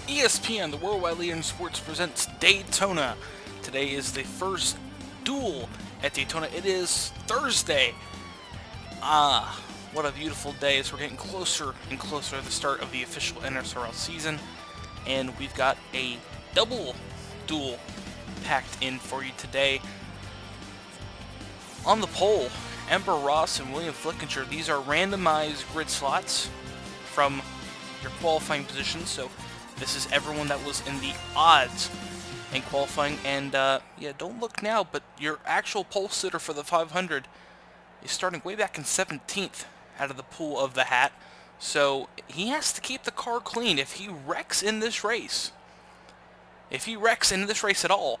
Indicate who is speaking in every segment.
Speaker 1: ESPN, the worldwide leader in sports, presents Daytona. Today is the first duel at Daytona. It is Thursday. What a beautiful day as we're getting closer and closer to the start of the official NRSL season. And we've got a double duel packed in for you today. On the pole, Ember Ross and William Flickinger. These are randomized grid slots from your qualifying positions. So this is everyone that was in the odds in qualifying. And yeah, don't look now, but your actual pole sitter for the 500 is starting way back in 17th out of the pool of the hat. So he has to keep the car clean. If he wrecks in this race, at all,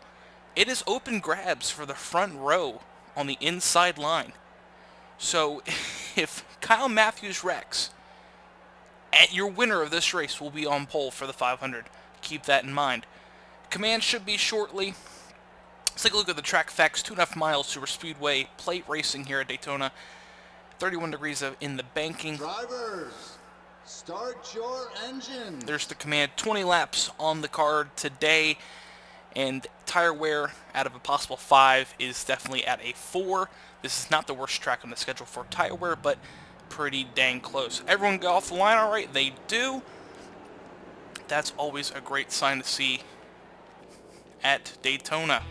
Speaker 1: it is open grabs for the front row on the inside line. So if Kyle Matthews wrecks, your winner of this race will be on pole for the 500. Keep that in mind. Command should be shortly. Let's take a look at the track facts. 2.5 miles Super Speedway plate racing here at Daytona. 31 degrees in the banking.
Speaker 2: Drivers, start your engine.
Speaker 1: There's the command. 20 laps on the card today. And tire wear out of a possible 5 is definitely at a 4. This is not the worst track on the schedule for tire wear, but pretty dang close. Everyone got off the line all right? They do. That's always a great sign to see at Daytona.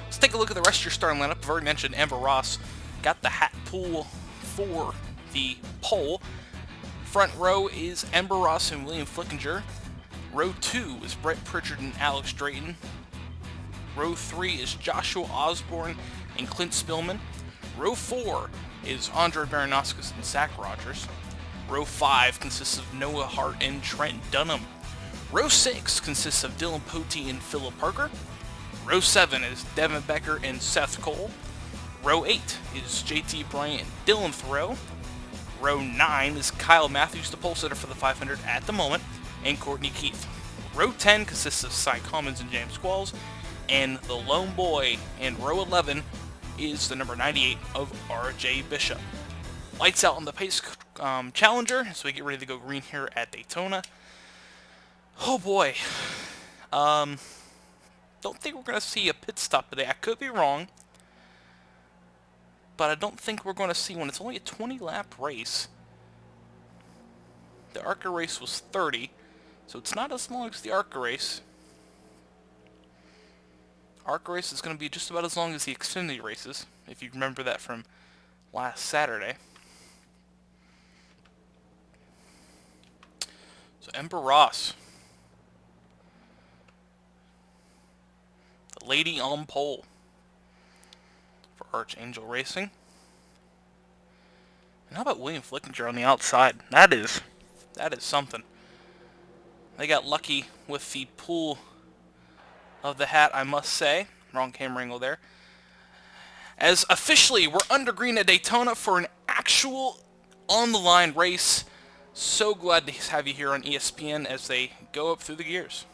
Speaker 1: Let's take a look at the rest of your starting lineup. I've already mentioned Ember Ross got the hat pool for the pole. Front row is Ember Ross and William Flickinger. Row 2 is Brett Pritchard and Alex Drayton. Row 3 is Joshua Osborne and Clint Spillman. Row 4 is Andre Baranowskis and Zach Rogers. Row 5 consists of Noah Hart and Trent Dunham. Row 6 consists of Dylan Potee and Philip Parker. Row 7 is Devin Becker and Seth Cole. Row 8 is JT Bryant and Dylan Thoreau. Row 9 is Kyle Matthews, the pole sitter for the 500 at the moment, and Courtney Keith. Row 10 consists of Cy Commons and James Qualls, and the lone boy in row 11 is the number 98 of RJ Bishop. Lights out on the pace challenger, so we get ready to go green here at Daytona. Oh boy. Don't think we're going to see a pit stop today. I could be wrong, but I don't think we're going to see one. It's only a 20-lap race. The ARCA race was 30, so it's not as long as the ARCA race. ARCA race is going to be just about as long as the Xfinity races, if you remember that from last Saturday. So Ember Ross, the lady on pole for Archangel Racing. And how about William Flickinger on the outside? That is something. They got lucky with the pool of the hat, I must say. Wrong camera angle there. As officially, we're under green at Daytona for an actual on-the-line race. So glad to have you here on ESPN as they go up through the gears.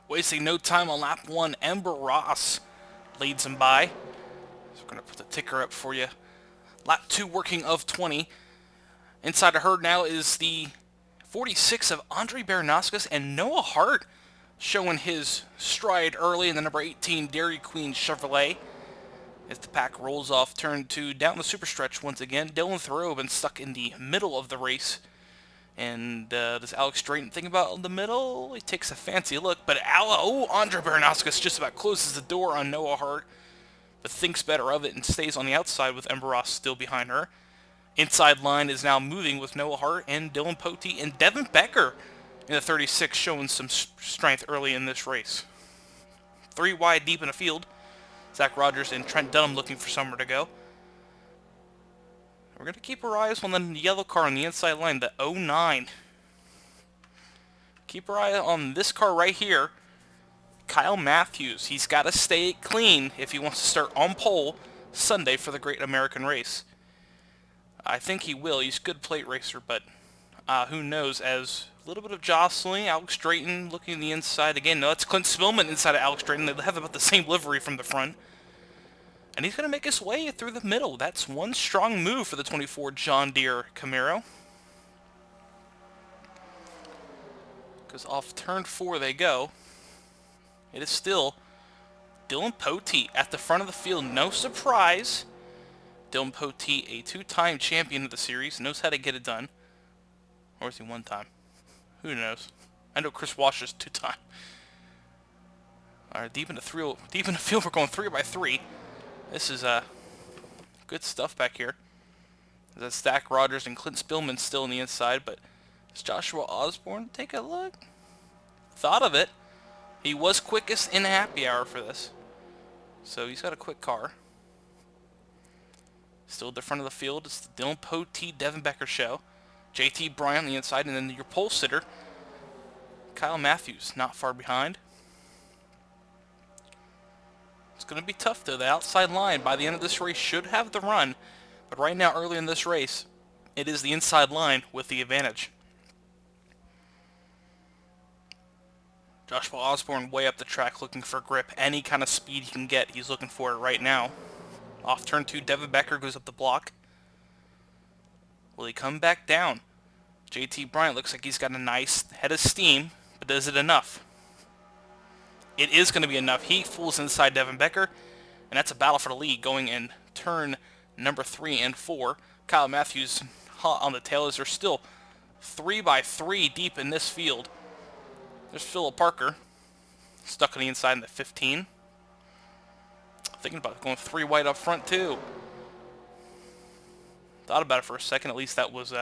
Speaker 1: Wasting no time on lap 1, Ember Ross leads him by. So we're going to put the ticker up for you. Lap 2 working of 20. Inside of her now is the 46 of Andre Baranowskis and Noah Hart showing his stride early in the number 18 Dairy Queen Chevrolet. As the pack rolls off turn 2 down the super stretch once again. Dylan Thoreau been stuck in the middle of the race. And does Alex Drayton think about the middle? He takes a fancy look, but Andre Baranowskis just about closes the door on Noah Hart, but thinks better of it and stays on the outside with Ember Ross still behind her. Inside line is now moving with Noah Hart and Dylan Potee and Devin Becker in the 36 showing some strength early in this race. 3 wide deep in the field. Zach Rogers and Trent Dunham looking for somewhere to go. We're going to keep our eyes on the yellow car on the inside line, the 09. Keep our eye on this car right here. Kyle Matthews. He's got to stay clean if he wants to start on pole Sunday for the Great American Race. I think he will. He's a good plate racer, but who knows, as a little bit of jostling. Alex Drayton looking the inside again. No, that's Clint Spillman inside of Alex Drayton. They have about the same livery from the front. And he's going to make his way through the middle. That's one strong move for the 24 John Deere Camaro. Because off turn 4 they go. It is still Dylan Poteet at the front of the field. No surprise. Dylan Poteet, a 2-time champion of the series, knows how to get it done. Or is he 1 time? Who knows? I know Chris Washer's 2-time. All right, deep in the field, we're going 3 by 3. This is good stuff back here. That's Zach Rogers and Clint Spillman still on the inside, but it's Joshua Osborne. Take a look. Thought of it. He was quickest in happy hour for this. So he's got a quick car. Still at the front of the field, it's the Dylan Poteet Devin Becker show. JT Bryant on the inside, and then your pole sitter, Kyle Matthews, not far behind. It's going to be tough, though. The outside line, by the end of this race, should have the run. But right now, early in this race, it is the inside line with the advantage. Joshua Osborne way up the track looking for grip. Any kind of speed he can get, he's looking for it right now. Off turn 2, Devin Becker goes up the block. Will he come back down? JT Bryant looks like he's got a nice head of steam, but is it enough? It is going to be enough. He fools inside Devin Becker, and that's a battle for the lead going in turn number 3 and 4. Kyle Matthews hot on the tail as they're still 3 by 3 deep in this field. There's Philip Parker, stuck on the inside in the 15. Thinking about going 3 wide up front, too. Thought about it for a second. At least that was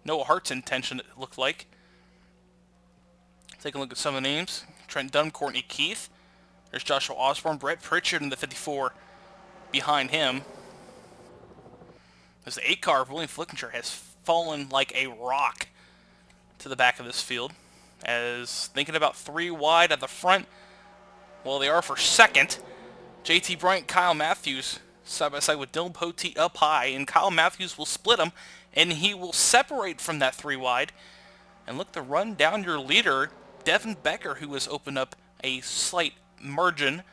Speaker 1: Noah Hart's intention, it looked like. Take a look at some of the names. Trent Dunn, Courtney Keith. There's Joshua Osborne, Brett Pritchard in the 54 behind him. There's the 8 car of William Flickinger has fallen like a rock to the back of this field. As thinking about 3 wide at the front, well, they are for second. JT Bryant, Kyle Matthews, side by side with Dylan Poteet up high, and Kyle Matthews will split him, and he will separate from that 3 wide. And look to run down your leader, Devin Becker, who has opened up a slight margin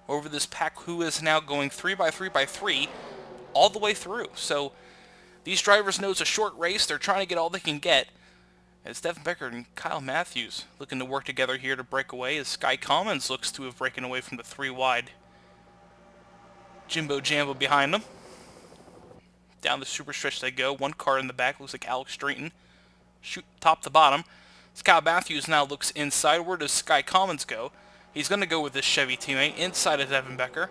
Speaker 1: over this pack, who is now going 3 by 3 by 3 all the way through. So these drivers know it's a short race. They're trying to get all they can get. As Devin Becker and Kyle Matthews looking to work together here to break away, as Sky Commons looks to have broken away from the 3 wide. Jimbo Jambo behind them. Down the super stretch they go. 1 car in the back. Looks like Alex Drayton. Shoot top to bottom. Kyle Matthews now looks inside. Where does Sky Commons go? He's going to go with his Chevy teammate inside of Devin Becker.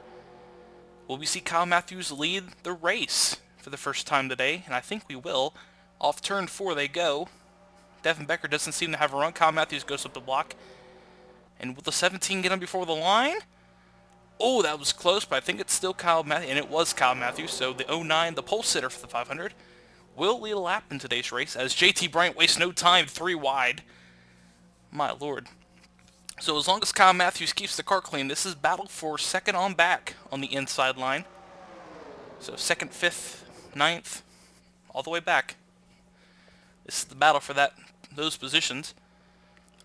Speaker 1: Will we see Kyle Matthews lead the race for the first time today? And I think we will. Off turn 4 they go. Devin Becker doesn't seem to have a run. Kyle Matthews goes up the block. And will the 17 get him before the line? Oh, that was close, but I think it's still Kyle Matthews, and it was Kyle Matthews, so the 09, the pole sitter for the 500, will lead a lap in today's race, as JT Bryant wastes no time, 3 wide. My lord. So as long as Kyle Matthews keeps the car clean, this is battle for second on back on the inside line. So 2nd, 5th, 9th, all the way back. This is the battle for those positions.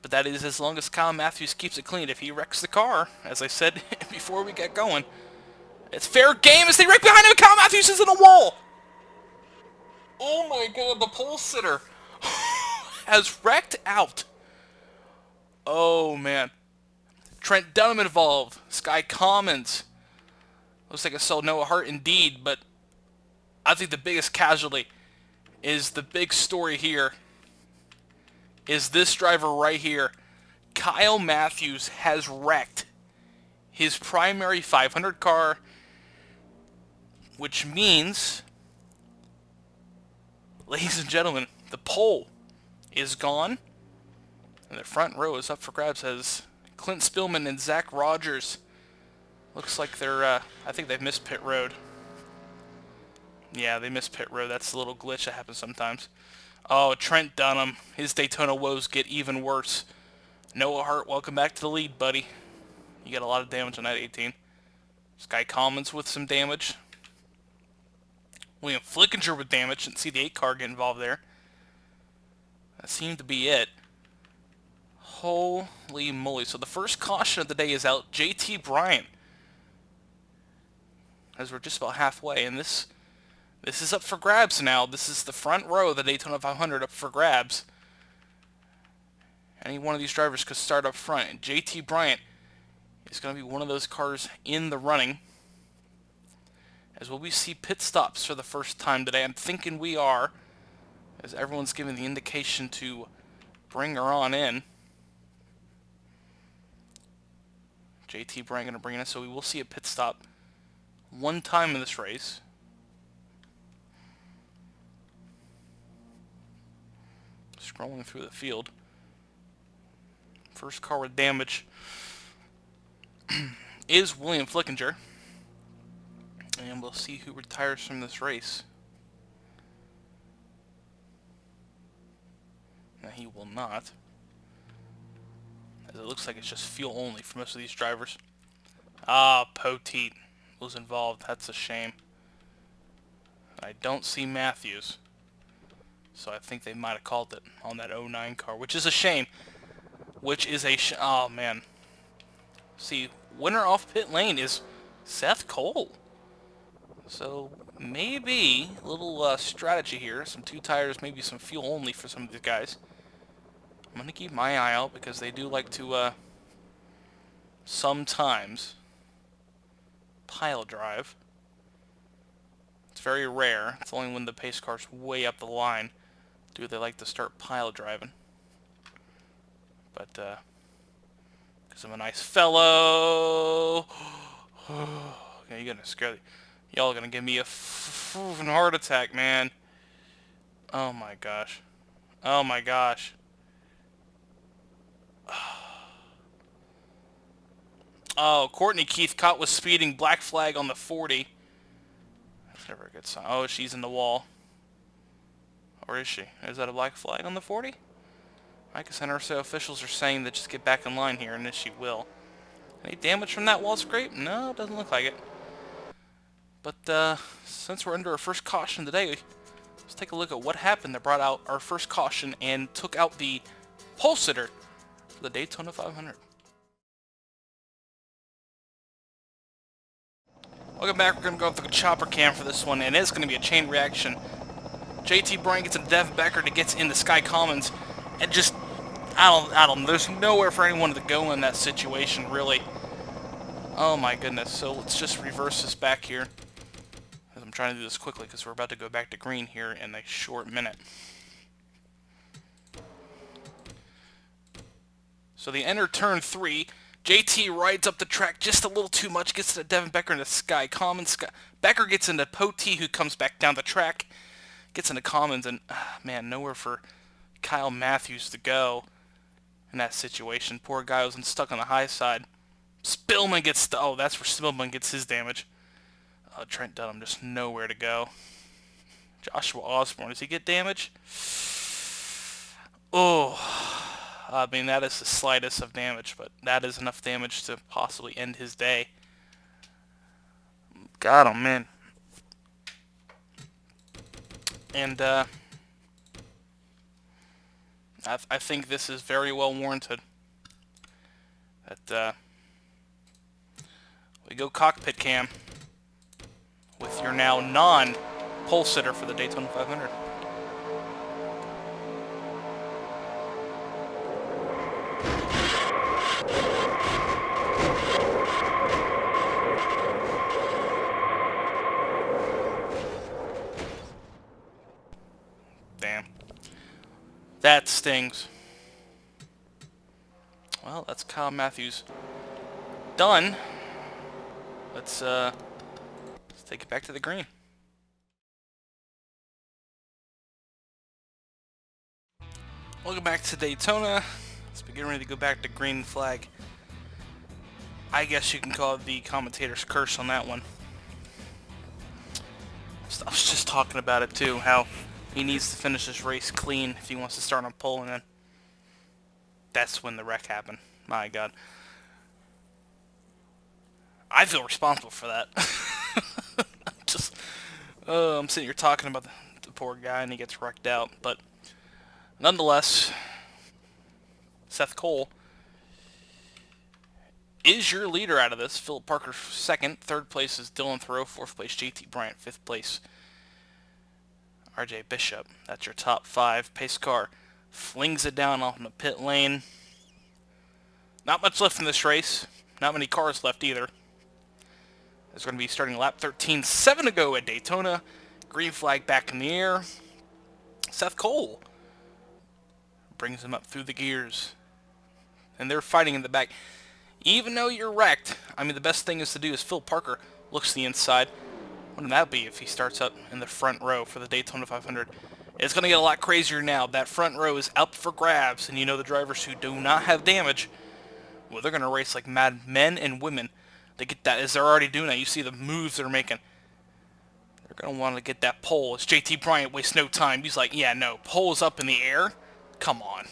Speaker 1: But that is as long as Kyle Matthews keeps it clean. If he wrecks the car, as I said before we get going, it's fair game as they wreck behind him. Kyle Matthews is in the wall. Oh my god, the pole sitter has wrecked out. Oh man. Trent Dunham involved. Sky Commons. Looks like I saw Noah Hart indeed, but I think the biggest casualty is the big story here. Is this driver right here. Kyle Matthews has wrecked his primary 500 car, which means, ladies and gentlemen, the pole is gone. And the front row is up for grabs as Clint Spillman and Zach Rogers. Looks like they're, I think they've missed pit road. Yeah, they missed pit road. That's a little glitch that happens sometimes. Oh, Trent Dunham. His Daytona woes get even worse. Noah Hart, welcome back to the lead, buddy. You got a lot of damage on that 18. Sky Commons with some damage. William Flickinger with damage. Didn't see the 8 car get involved there. That seemed to be it. Holy moly. So the first caution of the day is out. JT Bryant. As we're just about halfway. And this is up for grabs now. This is the front row of the Daytona 500 up for grabs. Any one of these drivers could start up front. And JT Bryant is going to be one of those cars in the running. As will we see pit stops for the first time today? I'm thinking we are. As everyone's giving the indication to bring her on in. JT Bryant going to bring it in. So we will see a pit stop one time in this race. Scrolling through the field. First car with damage is William Flickinger. And we'll see who retires from this race. No, he will not. As it looks like it's just fuel only for most of these drivers. Ah, Poteet was involved. That's a shame. I don't see Matthews. So I think they might have called it on that 09 car, which is a shame. Oh, man. See, winner off pit lane is Seth Cole. So maybe a little strategy here. Some 2 tires, maybe some fuel only for some of these guys. I'm going to keep my eye out because they do like to sometimes pile drive. It's very rare. It's only when the pace car's way up the line do they like to start pile driving. But because I'm a nice fellow. Okay, you're gonna scare. Y'all are gonna give me a heart attack, man. Oh my gosh. Oh my gosh. Oh, Courtney Keith caught with speeding. Black flag on the 40. That's never a good sign. Oh, she's in the wall. Or is she? Is that a black flag on the 40? I guess NRSL officials are saying that just get back in line here, and she will. Any damage from that wall scrape? No, it doesn't look like it. But since we're under our first caution today, let's take a look at what happened that brought out our first caution and took out the pole sitter for the Daytona 500. Welcome back. We're going to go with the chopper cam for this one, and it's going to be a chain reaction. JT Bryant gets into Devin Becker to get into Sky Commons, and just, I don't know, there's nowhere for anyone to go in that situation, really. Oh my goodness, so let's just reverse this back here. As I'm trying to do this quickly because we're about to go back to green here in a short minute. So they enter turn 3. JT rides up the track just a little too much, gets to Devin Becker into Sky Commons. Becker gets into Poteet, who comes back down the track. Gets into Commons, and man, nowhere for Kyle Matthews to go in that situation. Poor guy was stuck on the high side. Spillman gets oh, that's where Spillman gets his damage. Trent Dunham just nowhere to go. Joshua Osborne, does he get damage? Oh, I mean, that is the slightest of damage, but that is enough damage to possibly end his day. God, oh man. And I think this is very well warranted. That we go cockpit cam with your now non-pole sitter for the Daytona 500. Damn. That stings. Well, that's Kyle Matthews done. Let's take it back to the green. Welcome back to Daytona. So we're getting ready to go back to green flag. I guess you can call it the commentator's curse on that one. I was just talking about it too, how he needs to finish this race clean if he wants to start on pole, and then that's when the wreck happened. My God. I feel responsible for that. I'm sitting here talking about the poor guy and he gets wrecked out, but nonetheless, Seth Cole is your leader out of this. Philip Parker second, third place is Dylan Thoreau, fourth place JT Bryant, fifth place RJ Bishop. That's your top five. Pace car flings it down off in the pit lane. Not much left in this race. Not many cars left either. It's going to be starting lap 13, 7 to go at Daytona. Green flag back in the air. Seth Cole brings him up through the gears. And they're fighting in the back. Even though you're wrecked, I mean, the best thing is to do is Phil Parker looks to the inside. Wouldn't that be if he starts up in the front row for the Daytona 500? It's going to get a lot crazier now. That front row is up for grabs, and you know the drivers who do not have damage, well, they're going to race like mad men and women. They get that, as they're already doing that. You see the moves they're making. They're going to want to get that pole. As JT Bryant wastes no time. He's like, yeah, no, pole's up in the air? Come on.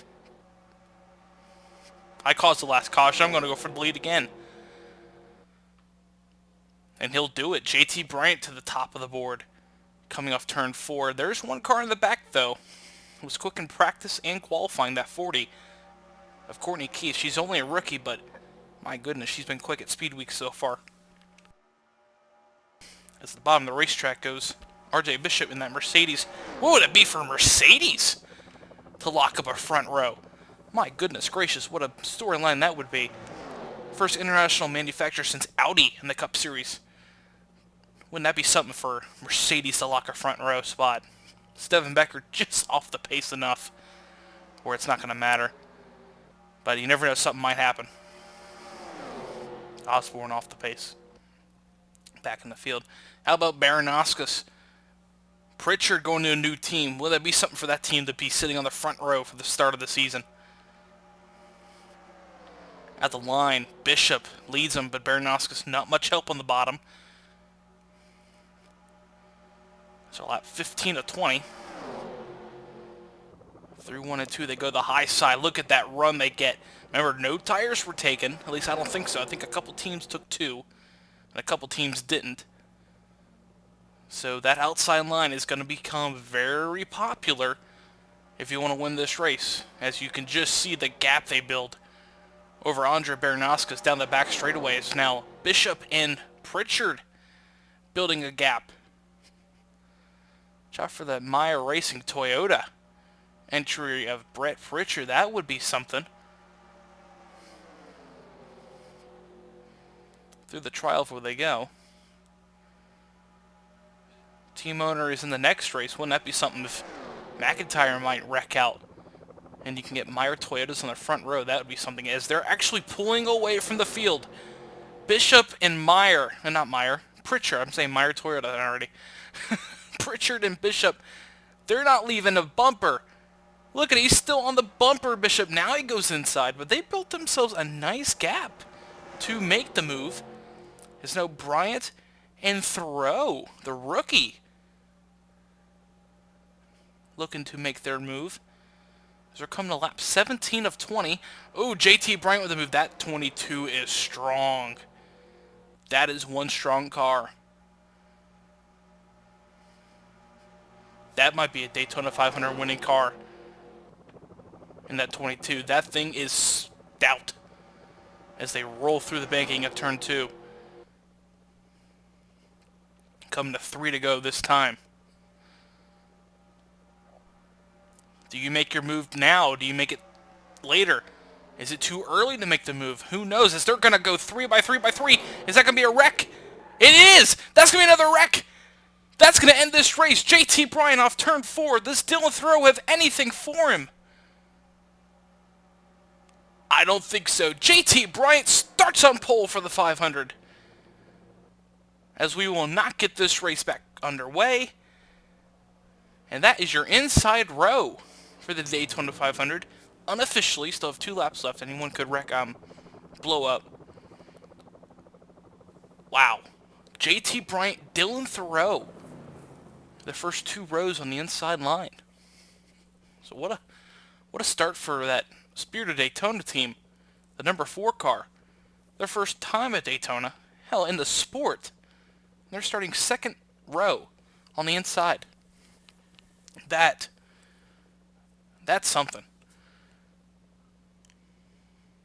Speaker 1: I caused the last caution. I'm going to go for the lead again. And he'll do it. JT Bryant to the top of the board. Coming off turn 4. There's one car in the back, though. It was quick in practice and qualifying, that 40 of Courtney Keith. She's only a rookie, but my goodness, she's been quick at Speed Week so far. As the bottom of the racetrack goes, RJ Bishop in that Mercedes. What would it be for Mercedes to lock up a front row? My goodness gracious, what a storyline that would be. First international manufacturer since Audi in the Cup Series. Wouldn't that be something for Mercedes to lock a front row spot? Steven Becker just off the pace enough where it's not going to matter. But you never know, something might happen. Osborne off the pace. Back in the field. How about Baranowskis? Pritchard going to a new team. Will that be something for that team to be sitting on the front row for the start of the season? At the line, Bishop leads him, but Baranowskis not much help on the bottom. So lap 15 to 20. Through 1 and 2, they go the high side. Look at that run they get. Remember, no tires were taken. At least I don't think so. I think a couple teams took 2, and a couple teams didn't. So that outside line is going to become very popular if you want to win this race. As you can just see the gap they build over Andre Baranowskis down the back straightaway. It's now Bishop and Pritchard building a gap. Watch out for the Meyer Racing Toyota entry of Brett Pritchard. That would be something. Through the trial where they go. Team owner is in the next race. Wouldn't that be something if McIntyre might wreck out and you can get Meyer Toyotas on the front row? That would be something, as they're actually pulling away from the field. Bishop and Meyer, and not Meyer, Pritchard. I'm saying Meyer Toyota already. Pritchard and Bishop, they're not leaving a bumper. Look at it, he's still on the bumper, Bishop. Now he goes inside, but they built themselves a nice gap to make the move. There's no Bryant and Thoreau, the rookie, looking to make their move. As they're coming to lap 17 of 20. Oh, JT Bryant with the move. That 22 is strong. That is one strong car. That might be a Daytona 500 winning car. In that 22. That thing is stout. As they roll through the banking at turn 2. Coming to 3 to go this time. Do you make your move now? Do you make it later? Is it too early to make the move? Who knows? Is they're going to go 3 by 3 by 3? Is that going to be a wreck? It is! That's going to be another wreck! That's going to end this race. JT Bryant off turn 4. Does Dylan Thoreau have anything for him? I don't think so. JT Bryant starts on pole for the 500. As we will not get this race back underway. And that is your inside row for the Daytona 500. unofficially, still have 2 laps left. Anyone could blow up. Wow. JT Bryant, Dylan Thoreau. The first 2 rows on the inside line. So what a start for that Spirit of Daytona team. The number 4 car. Their first time at Daytona. Hell, in the sport. They're starting 2nd row on the inside. That's something.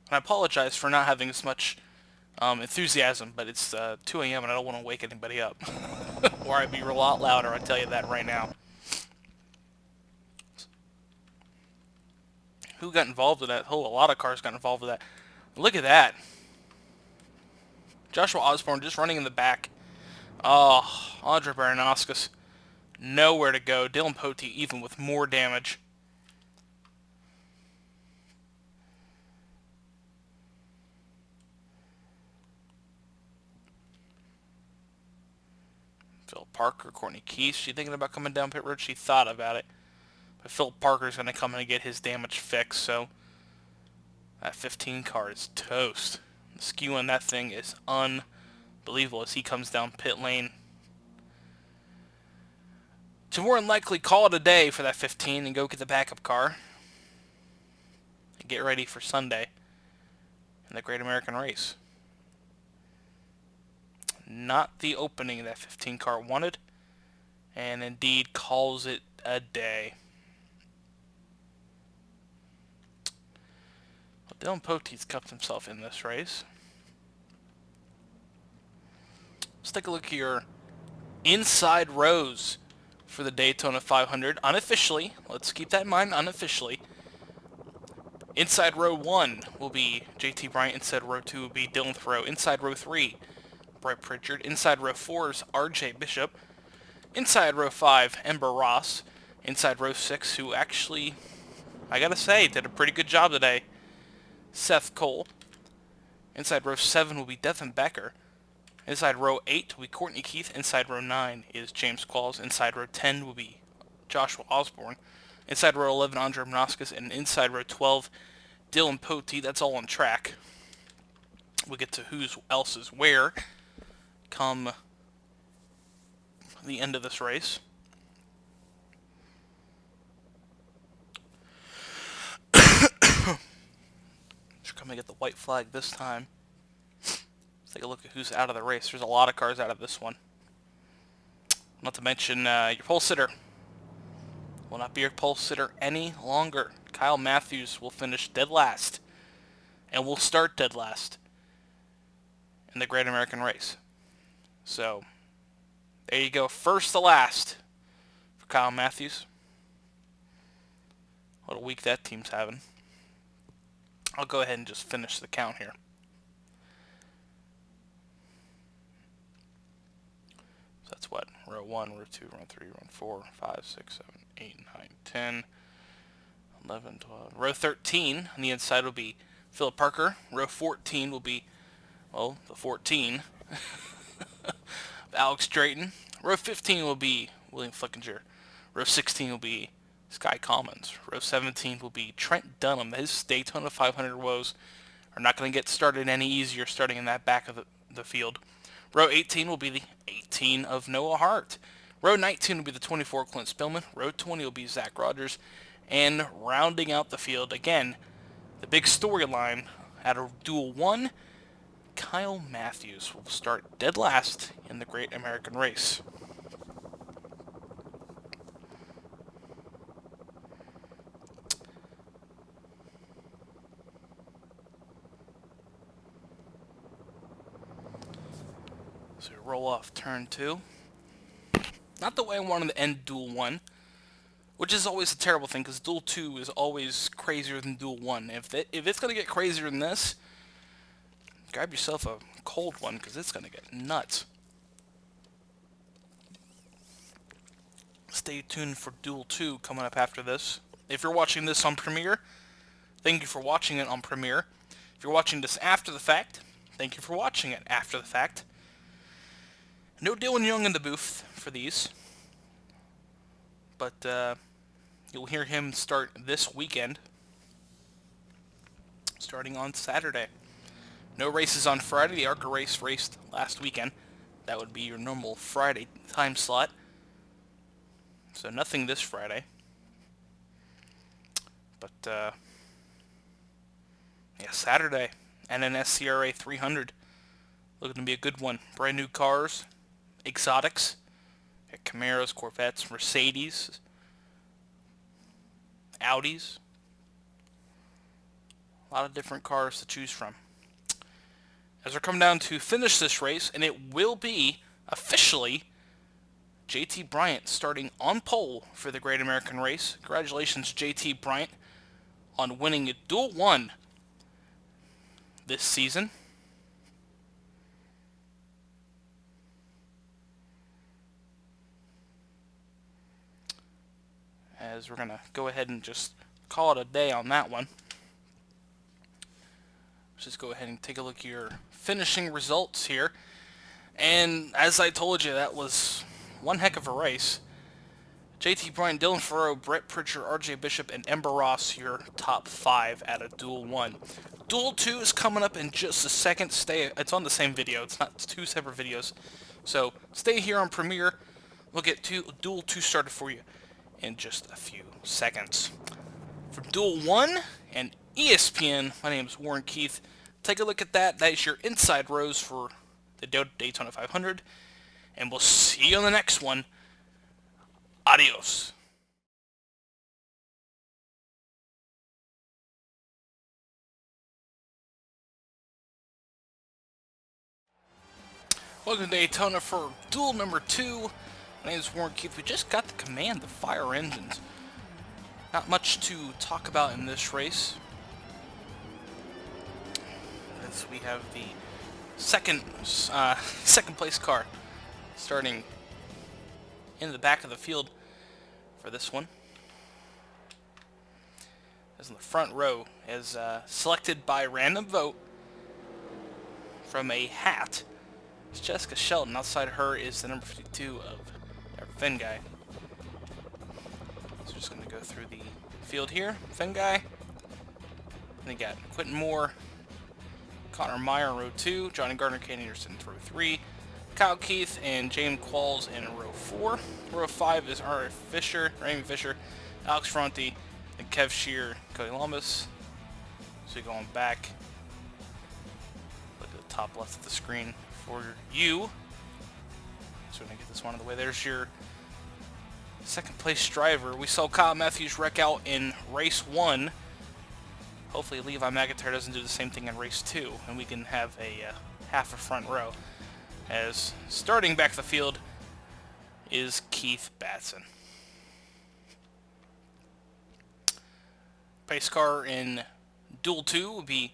Speaker 1: And I apologize for not having as much enthusiasm, but it's 2 a.m. and I don't want to wake anybody up. Or I'd be a lot louder, I tell you that right now. Who got involved in that? Oh, a lot of cars got involved with that. Look at that. Joshua Osborne just running in the back. Oh, Andre Baranowskis. Nowhere to go. Dylan Poteet even with more damage. Phil Parker, Courtney Keith. She thinking about coming down pit road? She thought about it. But Phil Parker's going to come in and get his damage fixed, so that 15 car is toast. The skew on that thing is unbelievable as he comes down pit lane. To more than likely call it a day for that 15 and go get the backup car. And get ready for Sunday in the Great American Race. Not the opening that 15 car wanted, and indeed calls it a day. Well, Dylan Poteet's kept himself in this race. Let's take a look at your inside rows for the Daytona 500. Unofficially, let's keep that in mind, unofficially. Inside row 1 will be JT Bryant. Inside row 2 will be Dylan Thoreau. Inside row 3, Brett Pritchard. Inside row 4 is RJ Bishop. Inside row 5, Ember Ross. Inside row 6, who actually, I gotta say, did a pretty good job today, Seth Cole. Inside row 7 will be Devin Becker. Inside row 8 will be Courtney Keith. Inside row 9 is James Qualls. Inside row 10 will be Joshua Osborne. Inside row 11, Andre Manoskis. And inside row 12, Dylan Poteet. That's all on track. We'll get to who else is where come the end of this race. Should come and get the white flag this time. Let's take a look at who's out of the race. There's a lot of cars out of this one. Not to mention your pole sitter will not be your pole sitter any longer. Kyle Matthews will finish dead last and will start dead last in the Great American Race. So, there you go. First to last for Kyle Matthews. What a week that team's having. I'll go ahead and just finish the count here. So that's what? Row 1, row 2, row 3, row 4, 5, 6, 7, 8, 9, 10, 11, 12. Row 13 on the inside will be Philip Parker. Row 14 will be, well, the 14. Alex Drayton. Row 15 will be William Flickinger. Row 16 will be Sky Commons. Row 17 will be Trent Dunham. His Daytona 500 woes are not going to get started any easier starting in that back of the field. Row 18 will be the 18 of Noah Hart. Row 19 will be the 24 Clint Spillman. Row 20 will be Zach Rogers. And rounding out the field, again, the big storyline out of Duel 1, Kyle Matthews will start dead last in the Great American Race. So we roll off turn 2. Not the way I wanted to end Duel 1, which is always a terrible thing, because Duel 2 is always crazier than Duel 1. If it's going to get crazier than this, grab yourself a cold one, because it's going to get nuts. Stay tuned for Duel 2 coming up after this. If you're watching this on Premiere, thank you for watching it on Premiere. If you're watching this after the fact, thank you for watching it after the fact. No Dylan Young in the booth for these, but you'll hear him start this weekend. starting on Saturday. No races on Friday. The ARCA race raced last weekend. That would be your normal Friday time slot. So nothing this Friday. But, yeah, Saturday. NNSCRA 300. Looking to be a good one. Brand new cars. Exotics. Camaros, Corvettes, Mercedes. Audis. A lot of different cars to choose from. As we're coming down to finish this race, and it will be officially JT Bryant starting on pole for the Great American Race. Congratulations, JT Bryant, on winning Duel 1 this season. As we're going to go ahead and just call it a day on that one. Let's just go ahead and take a look at your finishing results here. And as I told you, that was one heck of a race. JT Bryant, Dylan Farrow, Brett Pritchard, RJ Bishop, and Ember Ross, your top 5 out of Duel 1. Duel 2 is coming up in just a second. It's on the same video. It's not 2 separate videos. So stay here on Premiere. We'll get Duel 2 started for you in just a few seconds. For Duel 1 and ESPN, my name is Warren Keith. Take a look at that. That is your inside rows for the Daytona 500. And we'll see you on the next one. Adios. Welcome to Daytona for Duel number 2. My name is Warren Keith. We just got the command to fire engines. Not much to talk about in this race, as we have the second place car starting in the back of the field for this one. As in the front row is selected by random vote from a hat. It's Jessica Shelton. Outside her is the number 52 of our Finn guy. So we're just going to go through the field here. Finn guy. Then you got Quentin Moore, Connor Meyer in row 2, Johnny Gardner, Kane Anderson in row 3, Kyle Keith and James Qualls in row 4. Row 5 is R. Fisher, Raymond Fisher, Alex Fronte, and Kev Shear, Cody Lombas. So going back, look at the top left of the screen for you. So we're going to get this one out of the way. There's your second place driver. We saw Kyle Matthews wreck out in race 1. Hopefully Levi McIntyre doesn't do the same thing in race 2, and we can have a half a front row. As starting back the field is Keith Batson. Pace car in Duel 2 will be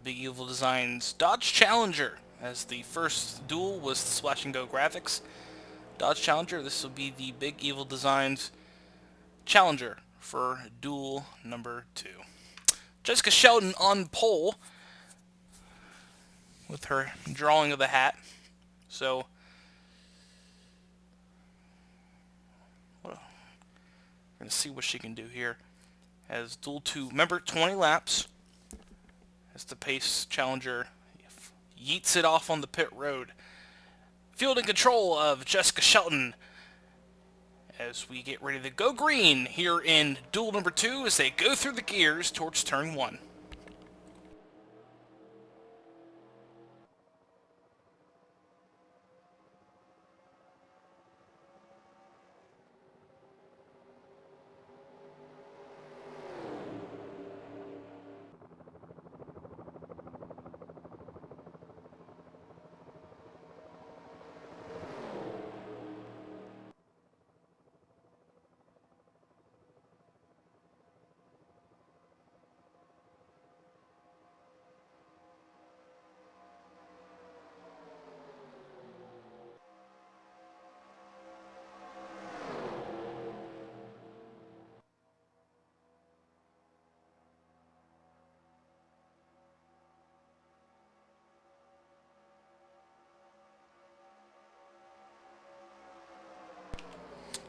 Speaker 1: Big Evil Designs Dodge Challenger, as the first Duel was the Splash and Go graphics. Dodge Challenger, this will be the Big Evil Designs Challenger for Duel number 2. Jessica Shelton on pole with her drawing of the hat. So, we're going to see what she can do here. As Duel 2, remember, 20 laps. As the pace challenger yeets it off on the pit road. Field and control of Jessica Shelton as we get ready to go green here in Duel number 2 as they go through the gears towards turn 1.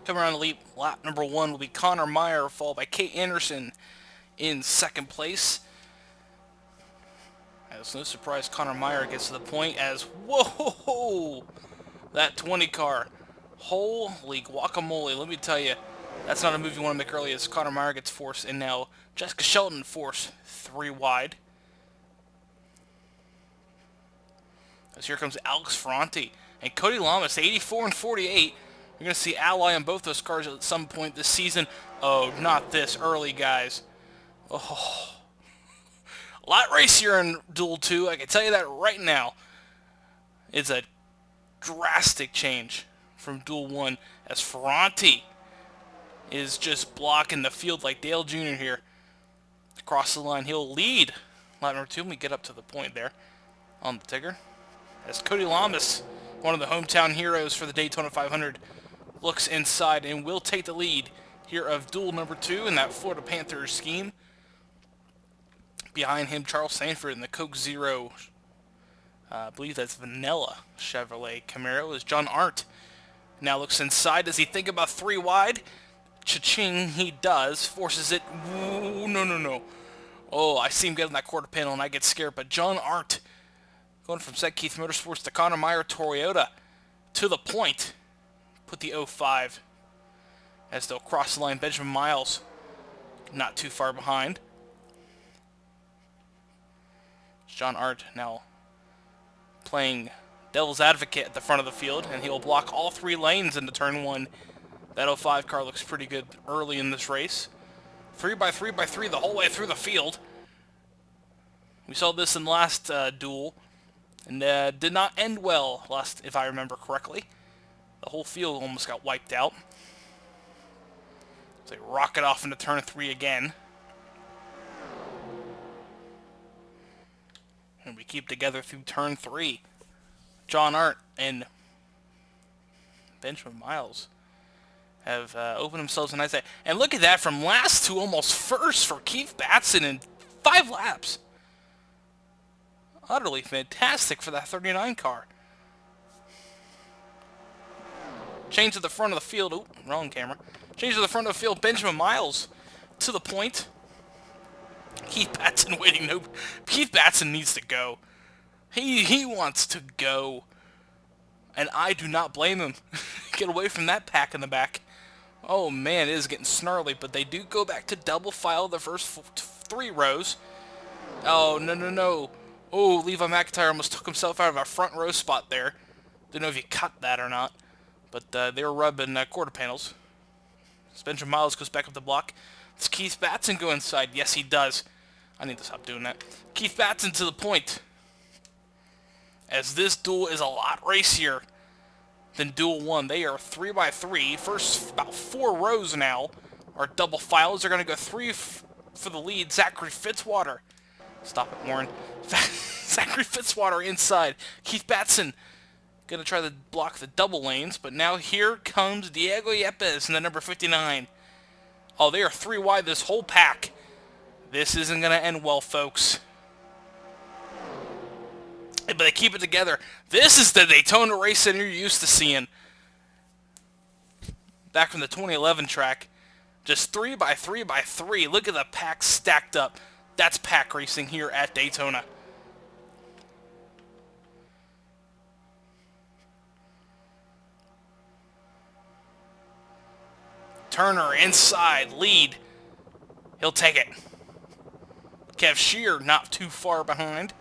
Speaker 1: Coming around the lap number 1 will be Connor Meyer, followed by Kate Anderson in second place. As no surprise, Connor Meyer gets to the point as, whoa, that 20 car. Holy guacamole, let me tell you, that's not a move you want to make early as Connor Meyer gets forced, and now Jessica Shelton forced 3 wide. As here comes Alex Ferranti and Cody Lamas, 84 and 48. You're going to see ally on both those cars at some point this season. Oh, not this early, guys. Oh, a lot racier in Duel 2, I can tell you that right now. It's a drastic change from Duel 1 as Ferranti is just blocking the field like Dale Jr. here. Across the line, he'll lead lap number 2 when we get up to the point there on the Tigger. As Cody Lamas, one of the hometown heroes for the Daytona 500, looks inside and will take the lead here of Duel number 2 in that Florida Panthers scheme. Behind him, Charles Sanford in the Coke Zero, I believe that's Vanilla Chevrolet Camaro, as John Arndt now looks inside. Does he think about 3 wide? Cha-ching, he does. Forces it. Ooh, no. Oh, I see him get on that quarter panel and I get scared, but John Arndt going from Zed Keith Motorsports to Connor Meyer Toyota to the point. Put the 05 as they'll cross the line. Benjamin Miles not too far behind. John Arndt now playing devil's advocate at the front of the field, and he'll block all 3 lanes into turn 1. That 05 car looks pretty good early in this race. 3x3x3 the whole way through the field. We saw this in the last duel, and did not end well, last, if I remember correctly. The whole field almost got wiped out. So they rocket off into turn 3 again. And we keep together through turn 3. John Arndt and Benjamin Miles have opened themselves a nice day. And look at that, from last to almost first for Keith Batson in 5 laps. Utterly fantastic for that 39 car. Change to the front of the field. Oop, wrong camera. Change to the front of the field. Benjamin Miles to the point. Keith Batson waiting. No, Keith Batson needs to go. He wants to go. And I do not blame him. Get away from that pack in the back. Oh man, it is getting snarly, but they do go back to double file the first 3 rows. Oh, no. Oh, Levi McIntyre almost took himself out of a front row spot there. Don't know if he cut that or not, but they were rubbing quarter panels. Benjamin Miles goes back up the block. Does Keith Batson go inside? Yes, he does. I need to stop doing that. Keith Batson to the point. As this duel is a lot racier than Duel 1. They are 3x3. First about 4 rows now are double files. They're going to go 3 for the lead. Zachary Fitzwater. Stop it, Warren. Zachary Fitzwater inside. Keith Batson going to try to block the double lanes, but now here comes Diego Yepes in the number 59. Oh, they are 3 wide this whole pack. This isn't going to end well, folks. But they keep it together. This is the Daytona race that you're used to seeing. Back from the 2011 track. Just 3x3x3. Look at the pack stacked up. That's pack racing here at Daytona. Turner inside, lead. He'll take it. Kev Shear not too far behind.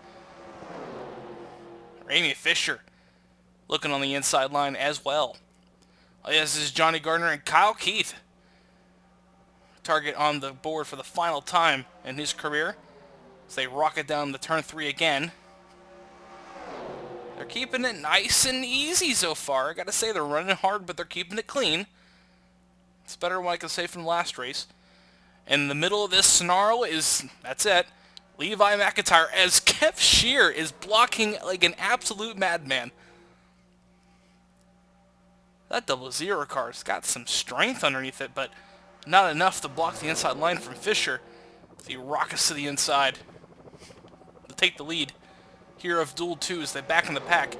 Speaker 1: Amy Fisher looking on the inside line as well. Oh, yes, this is Johnny Gardner and Kyle Keith. Target on the board for the final time in his career as they rocket down the turn 3 again. They're keeping it nice and easy so far. I gotta say, they're running hard, but they're keeping it clean. It's better than what I can say from the last race. And in the middle of this snarl is, that's it, Levi McIntyre, as Kev Shear is blocking like an absolute madman. That 00 car's got some strength underneath it, but not enough to block the inside line from Fisher. He rockets to the inside to take the lead here of Duel 2 as they back in the pack.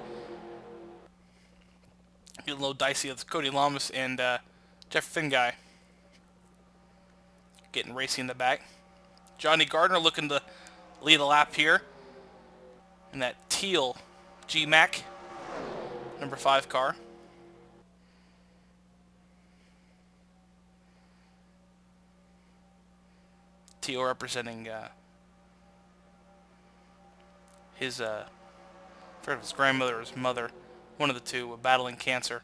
Speaker 1: Getting a little dicey with Cody Lamas and Jeff Finguy. Getting racy in the back. Johnny Gardner looking to lead a lap here. in that teal G-Mac, number 5 car. Teal representing his grandmother or his mother, one of the two, battling cancer.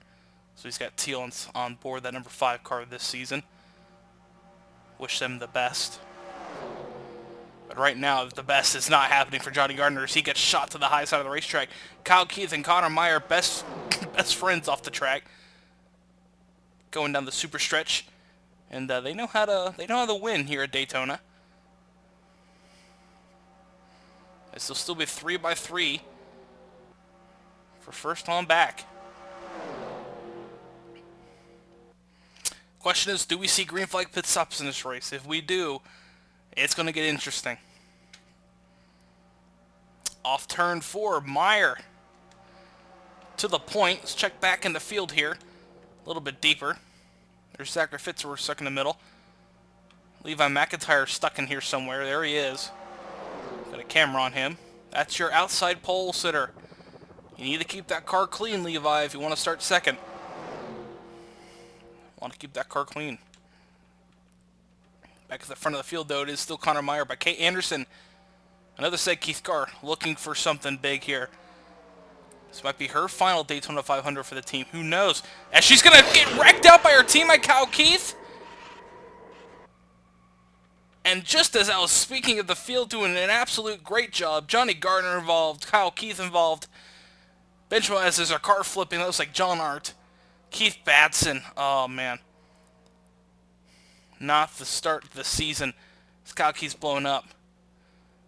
Speaker 1: So he's got teal on board that number 5 car this season. Wish them the best. But right now, the best is not happening for Johnny Gardner as he gets shot to the high side of the racetrack. Kyle Keith and Connor Meyer, best friends off the track, going down the super stretch, and they know how to win here at Daytona. This will still be 3x3 for first on back. Question is, do we see green flag pit stops in this race? If we do, it's going to get interesting. Off turn 4, Meyer to the point. Let's check back in the field here. A little bit deeper. There's Zachary Fitzroy stuck in the middle. Levi McIntyre stuck in here somewhere. There he is. Got a camera on him. That's your outside pole sitter. You need to keep that car clean, Levi, if you want to start second. Want to keep that car clean. Back at the front of the field, though, it is still Connor Meyer by Kate Anderson. Another Said Keith car looking for something big here. This might be her final Daytona 500 for the team. Who knows? As she's going to get wrecked out by her teammate, Kyle Keith. And just as I was speaking of the field doing an absolute great job, Johnny Gardner involved, Kyle Keith involved. Benjamin as there's a car flipping. That looks like John Art. Keith Batson. Oh, man. Not the start of the season. Kyle Keith's blown up.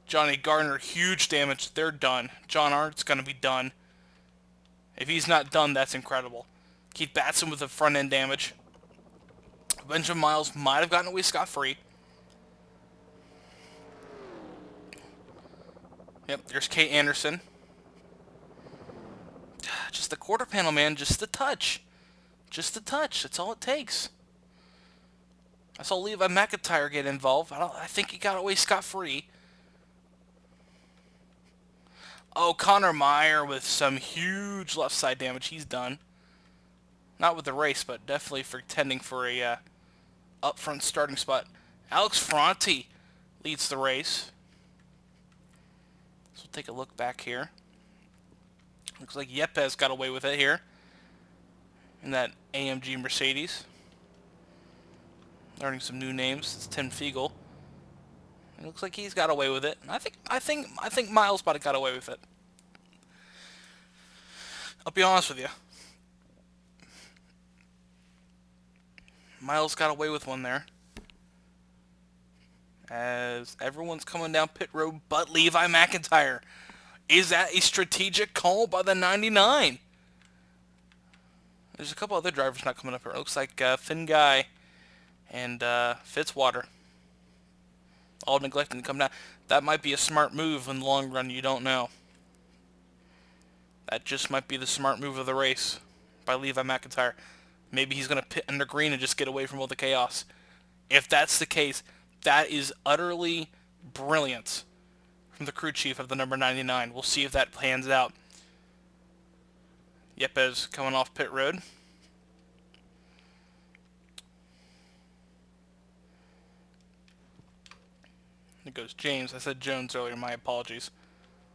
Speaker 1: Johnny Gardner, huge damage. They're done. John Art's going to be done. If he's not done, that's incredible. Keith Batson with the front end damage. Benjamin Miles might have gotten away scot-free. Yep, there's Kate Anderson. Just the quarter panel, man. Just the touch. Just the touch. That's all it takes. I saw Levi McIntyre get involved. I think he got away scot-free. Oh, Connor Meyer with some huge left side damage. He's done. Not with the race, but definitely for contending for a up front starting spot. Alex Fronte leads the race. So we'll take a look back here. Looks like Yepes got away with it here in that AMG Mercedes. Learning some new names. It's Tim Fiegel. It looks like he's got away with it. I think Miles might have got away with it. I'll be honest with you. Miles got away with one there. As everyone's coming down pit road but Levi McIntyre. Is that a strategic call by the 99? There's a couple other drivers not coming up here. It looks like Finn Guy and Fitzwater. All neglecting to come down. That might be a smart move in the long run. You don't know. That just might be the smart move of the race by Levi McIntyre. Maybe he's going to pit under green and just get away from all the chaos. If that's the case, that is utterly brilliant from the crew chief of the number 99. We'll see if that pans out. Yepes coming off pit road. It goes James. I said Jones earlier. My apologies.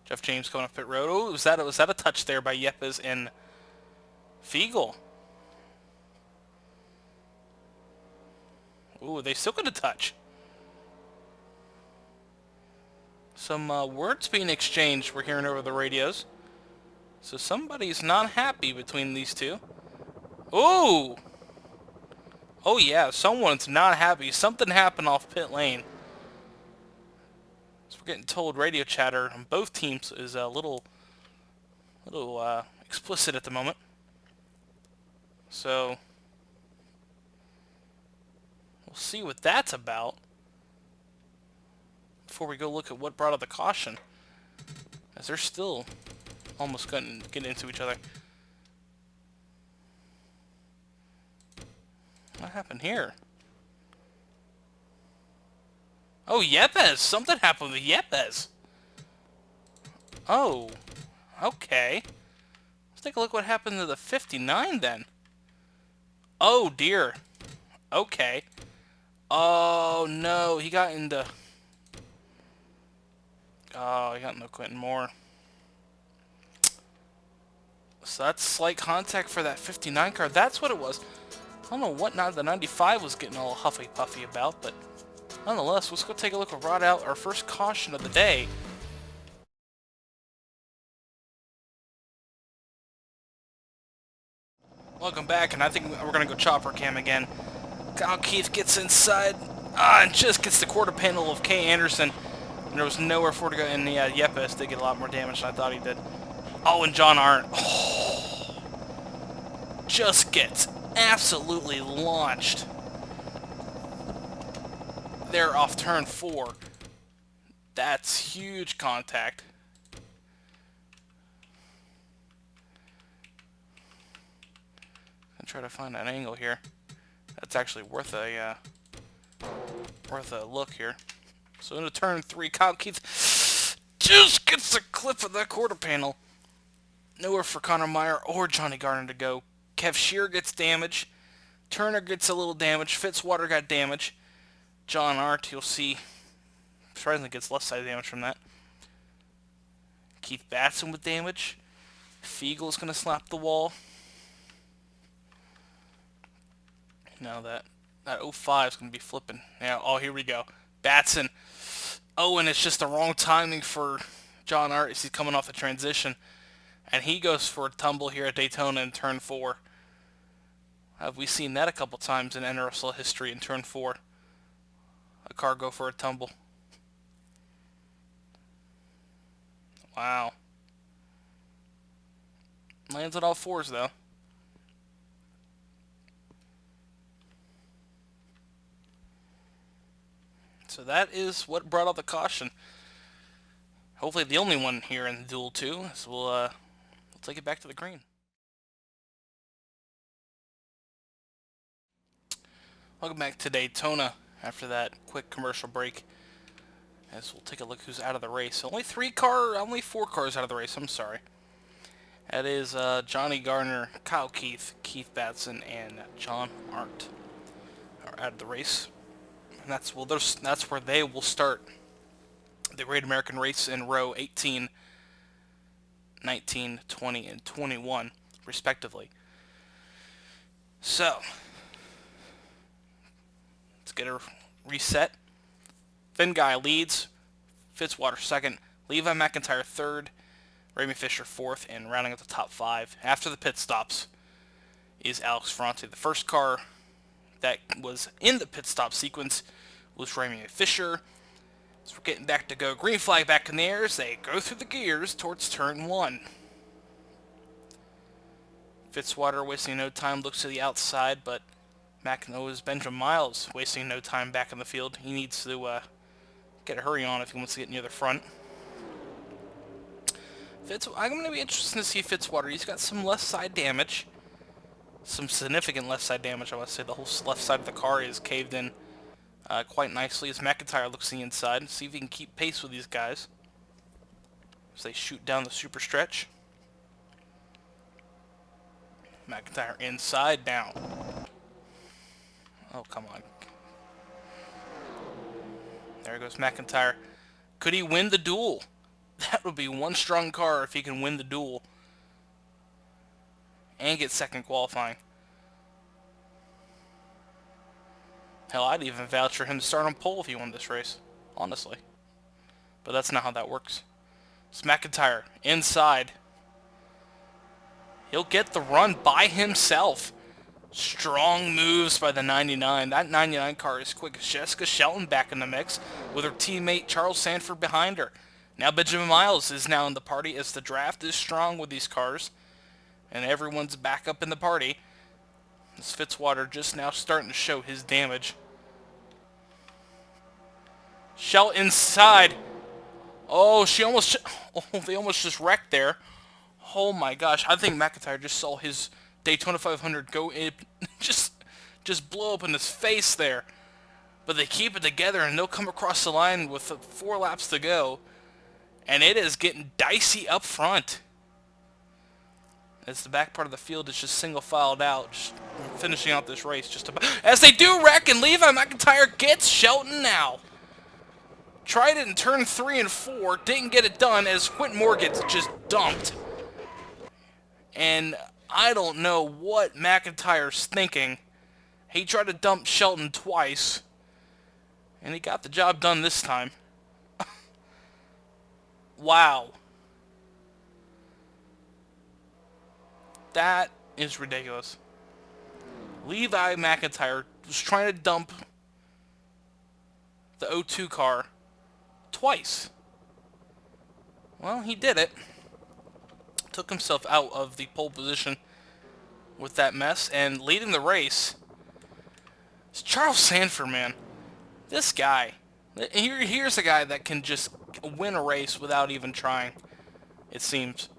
Speaker 1: Jeff James coming off pit road. Oh, was that a touch there by Yepes and Fiegel? Ooh, they still got a touch. Some words being exchanged we're hearing over the radios. So somebody's not happy between these two. Ooh! Oh yeah, someone's not happy. Something happened off pit lane. So we're getting told radio chatter on both teams is a little explicit at the moment. So we'll see what that's about before we go look at what brought out the caution, as they're still almost getting into each other. What happened here? Oh, Yepes! Something happened with Yepes. Oh, okay. Let's take a look what happened to the 59 then. Oh, dear. Okay. Oh, no. He got into... Oh, he got into Quentin Moore. So that's slight contact for that 59 car. That's what it was. I don't know what the 95 was getting all huffy-puffy about, but nonetheless, let's go take a look at Rod out our first caution of the day. Welcome back, and I think we're going to go chopper cam again. Kyle Keith gets inside and just gets the quarter panel of Kay Anderson. And there was nowhere for it to go, and Yepes did get a lot more damage than I thought he did. Oh, and John Arndt just gets absolutely launched there off turn 4. That's huge contact. I'm trying to find an angle here. That's actually worth a look here. So into turn 3, Kyle Keith just gets a clip of that quarter panel. Nowhere for Connor Meyer or Johnny Garner to go. Kev Shear gets damage. Turner gets a little damage. Fitzwater got damage. John Arndt, you'll see, surprisingly gets left side damage from that. Keith Batson with damage. Fiegel's going to slap the wall. Now that 05 is going to be flipping. Yeah, oh, here we go. Batson. Oh, and it's just the wrong timing for John Arndt as he's coming off the transition. And he goes for a tumble here at Daytona in turn 4. Have we seen that a couple times in NRSL history in turn 4? A car go for a tumble. Wow. Lands on all 4s, though. So that is what brought out the caution. Hopefully the only one here in Duel 2. So we'll take it back to the green. Welcome back to Daytona after that quick commercial break. As we'll take a look who's out of the race. Only 4 cars out of the race, I'm sorry. That is Johnny Garner, Kyle Keith, Keith Batson, and John Arndt are out of the race. And that's where they will start the Great American Race in row 18, 19, 20, and 21, respectively. So, let's get a reset. Finn Guy leads, Fitzwater second, Levi McIntyre third, Ramey Fisher fourth, and rounding out the top 5 after the pit stops is Alex Ferrante. The first car that was in the pit stop sequence was Ramey Fisher. So we're getting back to go. Green flag back in the air as they go through the gears towards turn 1. Fitzwater wasting no time, looks to the outside, but McEnroe's Benjamin Miles wasting no time back in the field. He needs to get a hurry on if he wants to get near the front. I'm going to be interested to see Fitzwater. He's got some left side damage. Some significant left side damage, I must say. The whole left side of the car is caved in quite nicely as McIntyre looks to the inside. See if he can keep pace with these guys as they shoot down the super stretch. McIntyre inside down. Oh, come on. There goes McIntyre. Could he win the duel? That would be one strong car if he can win the duel and get second qualifying. Hell, I'd even vouch for him to start on pole if he won this race, honestly. But that's not how that works. It's McIntyre inside. He'll get the run by himself. Strong moves by the 99. That 99 car is quick. Jessica Shelton back in the mix with her teammate Charles Sanford behind her. Now Benjamin Miles is now in the party as the draft is strong with these cars. And everyone's back up in the party. This Fitzwater just now starting to show his damage. Shell inside. Oh, they almost just wrecked there. Oh my gosh, I think McIntyre just saw his Daytona 500 go in, just blow up in his face there. But they keep it together and they'll come across the line with 4 laps to go. And it is getting dicey up front. As the back part of the field is just single filed out, just finishing out this race just about. As they do wreck, and Levi McIntyre gets Shelton now. Tried it in turn 3 and 4, didn't get it done as Quentin Moore gets just dumped. And I don't know what McIntyre's thinking. He tried to dump Shelton twice, and he got the job done this time. Wow. That is ridiculous. Levi McIntyre was trying to dump the O2 car twice. Well, he did it. Took himself out of the pole position with that mess, and leading the race is Charles Sanford, man. This guy. Here's a guy that can just win a race without even trying, it seems.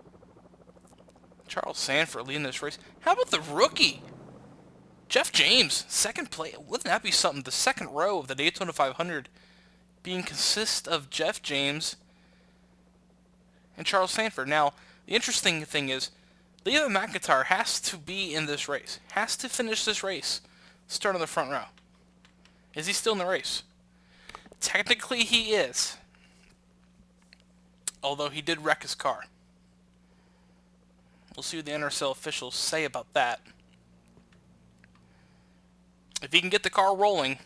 Speaker 1: Charles Sanford leading this race. How about the rookie? Jeff James, second place. Wouldn't that be something? The second row of the Daytona 500 being consist of Jeff James and Charles Sanford. Now, the interesting thing is, Levi McIntyre has to be in this race. Has to finish this race. Start on the front row. Is he still in the race? Technically, he is. Although he did wreck his car. We'll see what the NRSL officials say about that. If he can get the car rolling,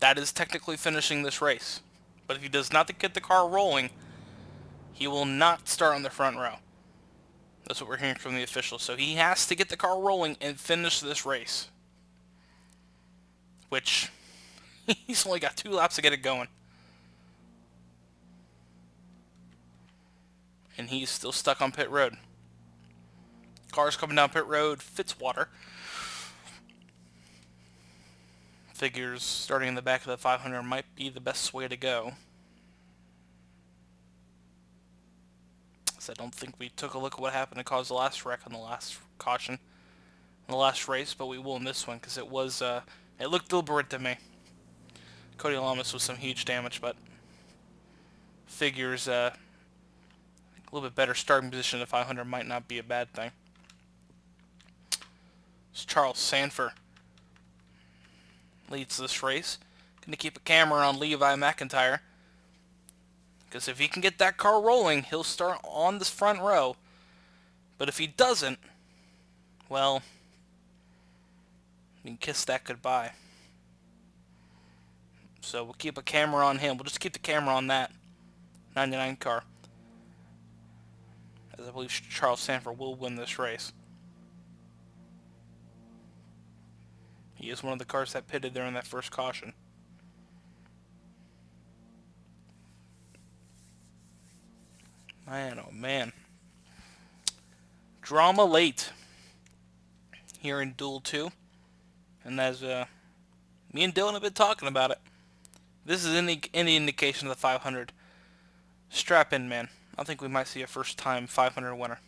Speaker 1: that is technically finishing this race. But if he does not get the car rolling, he will not start on the front row. That's what we're hearing from the officials. So he has to get the car rolling and finish this race. Which, he's only got 2 laps to get it going. And he's still stuck on pit road. Cars coming down pit road, Fitzwater. Figures starting in the back of the 500 might be the best way to go. So I don't think we took a look at what happened to cause the last wreck on the last caution in the last race, but we will in this one because it was it looked deliberate to me. Cody Lamas with some huge damage, but figures a little bit better starting position in the 500 might not be a bad thing. It's Charles Sanford leads this race. Going to keep a camera on Levi McIntyre. Because if he can get that car rolling, he'll start on this front row. But if he doesn't, well, we can kiss that goodbye. So we'll keep a camera on him. We'll just keep the camera on that 99 car. As I believe Charles Sanford will win this race. He is one of the cars that pitted there in that first caution. Man, oh man. Drama late here in Duel 2. And as me and Dylan have been talking about it, this is any indication of the 500. Strap in, man. I think we might see a first-time 500 winner.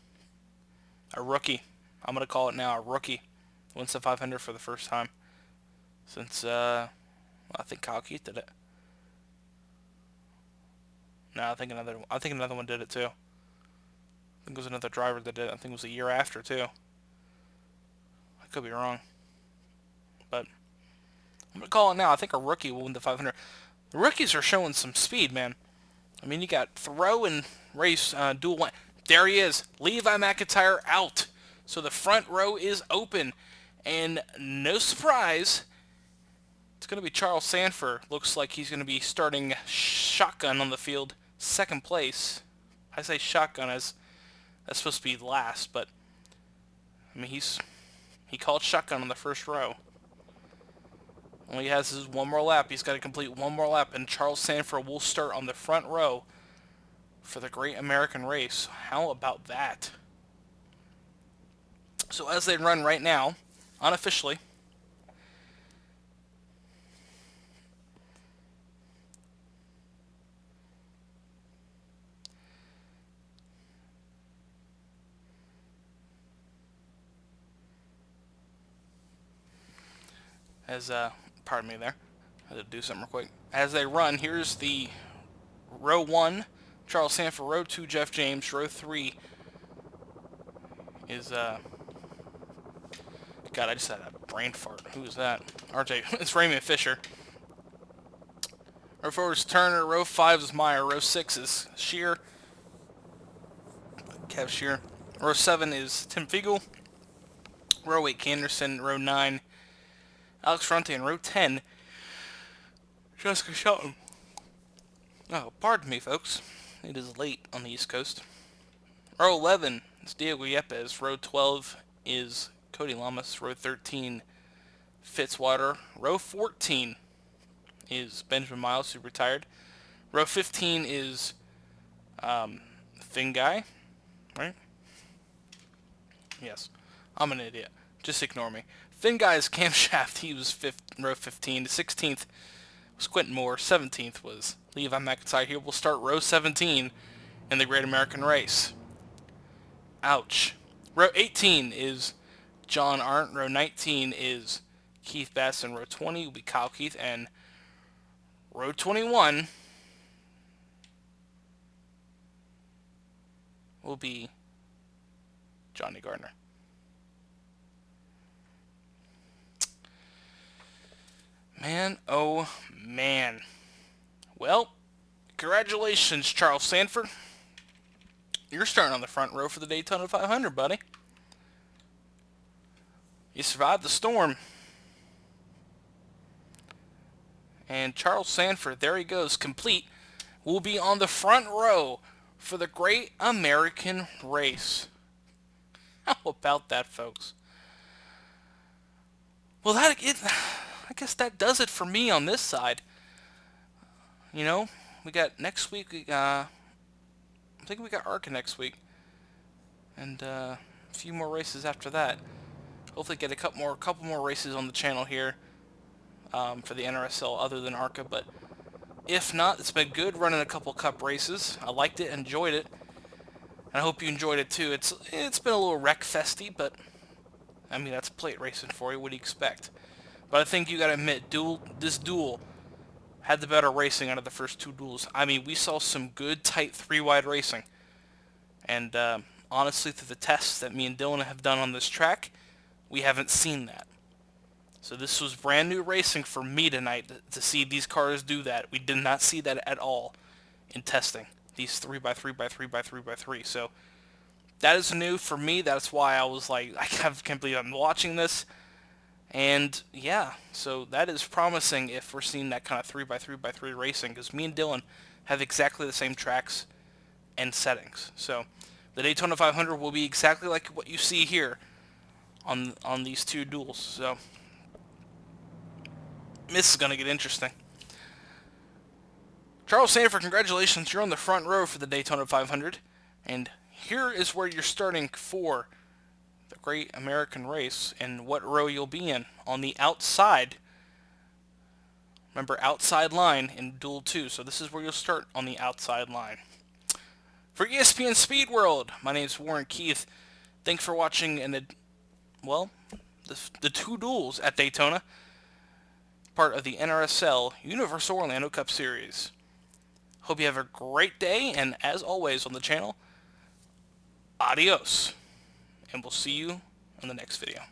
Speaker 1: A rookie. I'm going to call it now, a rookie. Wins the 500 for the first time. Since, I think Kyle Keith did it. No, I think another one did it too. I think it was another driver that did it. I think it was a year after too. I could be wrong. But I'm going to call it now. I think a rookie will win the 500. The rookies are showing some speed, man. I mean, you got throw and race dual one. There he is. Levi McIntyre out. So the front row is open. And no surprise, it's going to be Charles Sanford. Looks like he's going to be starting shotgun on the field. Second place. I say shotgun as that's supposed to be last, but I mean he called shotgun on the first row. All he has is one more lap. He's got to complete one more lap, and Charles Sanford will start on the front row for the Great American Race. How about that? So as they run right now, unofficially, pardon me there, I had to do something real quick. As they run, here's the row 1 Charles Sanford. Row 2, Jeff James. Row 3 is, God, I just had a brain fart. Who is that? RJ. It's Raymond Fisher. Row 4 is Turner. Row 5 is Meyer. Row 6 is Shear. Kev Shear. Row 7 is Tim Fiegel. Row 8, Canderson. Row 9, Alex Fronte. And row 10, Jessica Shelton. Oh, pardon me, folks. It is late on the East Coast. Row 11 is Diego Yepes. Row 12 is Cody Lamas. Row 13, Fitzwater. Row 14 is Benjamin Miles, who retired. Row 15 is Finn Guy, right? Yes. I'm an idiot. Just ignore me. Finn Guy is Cam Shaft. He was row 15. The 16th was Quentin Moore. 17th was Levi McIntyre. Here we'll start row 17 in the Great American Race. Ouch. Row 18 is John Arndt. Row 19 is Keith Bass. And row 20 will be Kyle Keith. And row 21 will be Johnny Gardner. Man, oh man. Well, congratulations, Charles Sanford. You're starting on the front row for the Daytona 500, buddy. You survived the storm. And Charles Sanford, there he goes, complete, will be on the front row for the Great American Race. How about that, folks? Well, I guess that does it for me on this side. You know, we got next week. I think we got ARCA next week, and a few more races after that. Hopefully, get a couple more races on the channel here for the NRSL other than ARCA. But if not, it's been good running a couple cup races. I liked it, enjoyed it, and I hope you enjoyed it too. It's been a little wreck festy, but I mean that's plate racing for you. What do you expect? But I think you gotta admit, this duel had the better racing out of the first two duels. I mean, we saw some good, tight, three-wide racing. And honestly, through the tests that me and Dylan have done on this track, we haven't seen that. So this was brand new racing for me tonight to see these cars do that. We did not see that at all in testing. These 3x3x3x3x3. So that is new for me. That's why I was like, I can't believe I'm watching this. And yeah, so that is promising if we're seeing that kind of 3x3x3 racing, because me and Dylan have exactly the same tracks and settings. So the Daytona 500 will be exactly like what you see here on these two duels. So this is going to get interesting. Charles Sanford, congratulations. You're on the front row for the Daytona 500. And here is where you're starting for the Great American Race and what row you'll be in. On the outside, remember, outside line in Duel 2. So this is where you'll start, on the outside line. For ESPN Speed World, my name is Warren Keith. Thanks for watching the two duels at Daytona, part of the NRSL Universal Orlando Cup Series. Hope you have a great day, and as always on the channel, adios. And we'll see you in the next video.